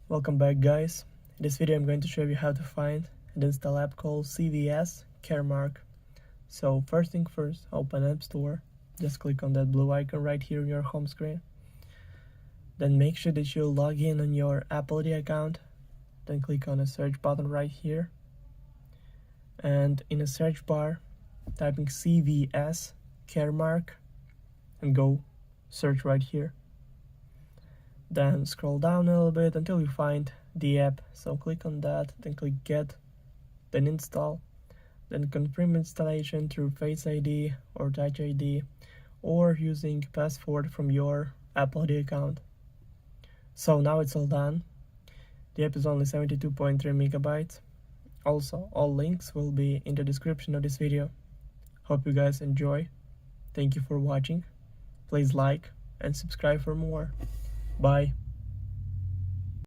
Welcome back, guys. In this video I'm going to show you how to find and install app called CVS Caremark. So first thing first, open App Store. Just click on that blue icon right here on your home screen. Then make sure that you log in on your Apple ID account. Then click on the search button right here. And in the search bar, typing CVS Caremark and go search right here. Then scroll down a little bit until you find the app. So click on that, then click Get, then Install, then confirm installation through Face ID or Touch ID or using password from your Apple ID account. So now it's all done. The app is only 72.3 megabytes. Also, all links will be in the description of this video. Hope you guys enjoy. Thank you for watching. Please like and subscribe for more. Bye.